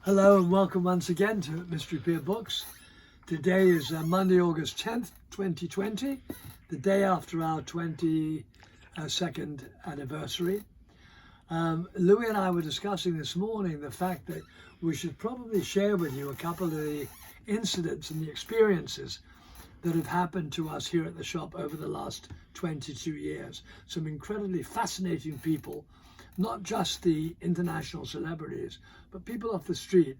Hello and welcome once again to Mystery Pier Books. Today is Monday, August 10th, 2020, the day after our 22nd anniversary. Louis and I were discussing this morning the fact that we should probably share with you a couple of the incidents and the experiences that have happened to us here at the shop over the last 22 years. Some incredibly fascinating people, not just the international celebrities, but people off the street,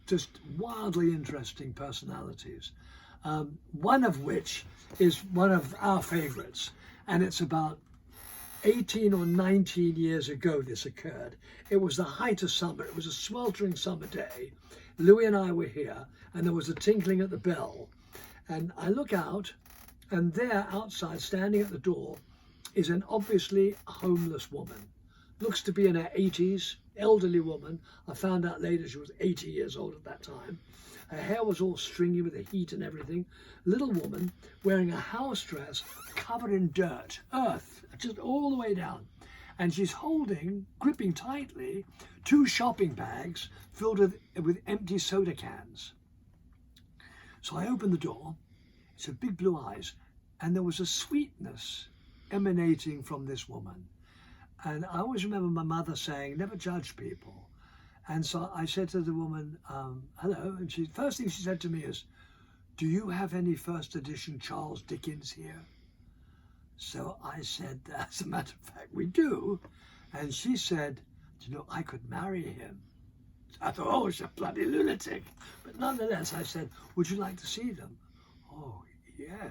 just wildly interesting personalities. One of which is one of our favorites, and it's about 18 or 19 years ago this occurred. It was the height of summer. It was a sweltering summer day. Louis and I were here, and there was a tinkling at the bell. And I look out, and there outside, standing at the door, is an obviously homeless woman. Looks to be in her 80s, elderly woman. I found out later she was 80 years old at that time. Her hair was all stringy with the heat and everything. Little woman wearing a house dress covered in dirt, earth, just all the way down. And she's holding, gripping tightly, 2 shopping bags filled with empty soda cans. So I opened the door. It's a big blue eyes, and there was a sweetness emanating from this woman. And I always remember my mother saying, never judge people. And so I said to the woman, hello. And first thing she said to me is, do you have any first edition Charles Dickens here? So I said, as a matter of fact, we do. And she said, you know, I could marry him. I thought, oh, she's a bloody lunatic. But nonetheless, I said, would you like to see them? Oh, yes.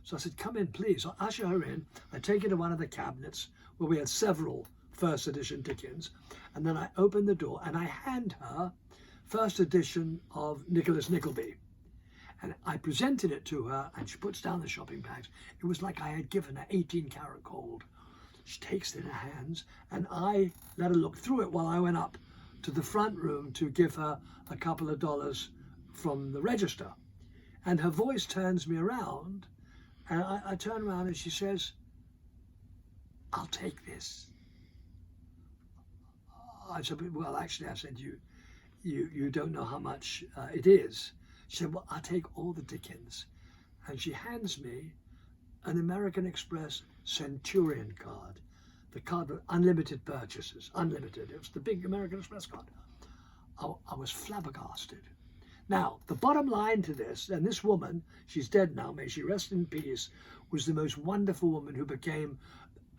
So I said, come in, please. So I usher her in. I take her to one of the cabinets where we had several first edition Dickens. And then I open the door and I hand her first edition of Nicholas Nickleby. And I presented it to her and she puts down the shopping bags. It was like I had given her 18-karat gold. She takes it in her hands and I let her look through it while I went up to the front room to give her a couple of dollars from the register. And her voice turns me around, and I turn around and she says, I'll take this. I said, well, actually, I said, you don't know how much it is. She said, well, I'll take all the Dickens. And she hands me an American Express Centurion card, the card with unlimited purchases, unlimited. It was the big American Express card. I was flabbergasted. Now, the bottom line to this, and this woman, she's dead now, may she rest in peace, was the most wonderful woman who became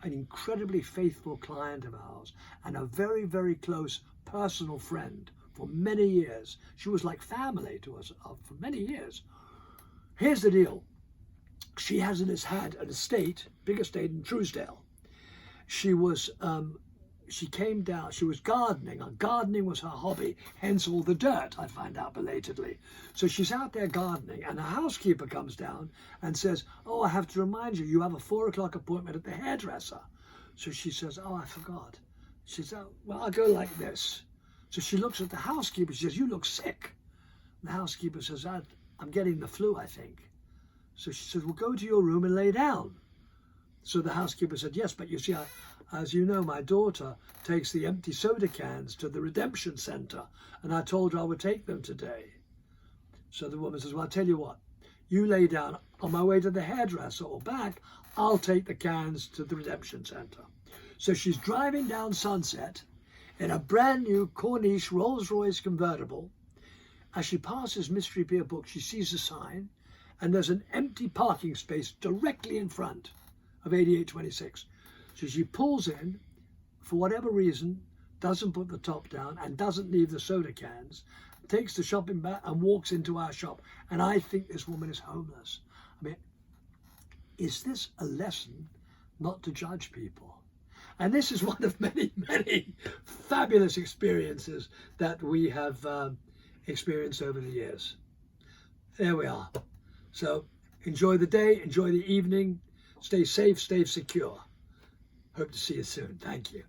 an incredibly faithful client of ours and a very, very close personal friend for many years. She was like family to us for many years. Here's the deal. She had an estate, big estate in Truesdale. She came down, she was gardening, and gardening was her hobby, hence all the dirt, I find out belatedly. So she's out there gardening, and a housekeeper comes down and says, oh, I have to remind you, you have a 4 o'clock appointment at the hairdresser. So she says, oh, I forgot. She says, oh, well, I'll go like this. So she looks at the housekeeper, she says, you look sick. The housekeeper says, I'm getting the flu, I think. So she says, well, go to your room and lay down. So the housekeeper said, yes, but you see, as you know, my daughter takes the empty soda cans to the redemption center, and I told her I would take them today. So the woman says, well, I'll tell you what, you lay down. On my way to the hairdresser or back, I'll take the cans to the redemption center. So she's driving down Sunset in a brand new Corniche Rolls-Royce convertible. As she passes Mystery Pier Books, she sees a sign, and there's an empty parking space directly in front of 8826. So she pulls in, for whatever reason, doesn't put the top down and doesn't leave the soda cans, takes the shopping bag and walks into our shop. And I think this woman is homeless. I mean, is this a lesson not to judge people? And this is one of many, many fabulous experiences that we have experienced over the years. There we are. So enjoy the day, enjoy the evening. Stay safe, stay secure. Hope to see you soon. Thank you.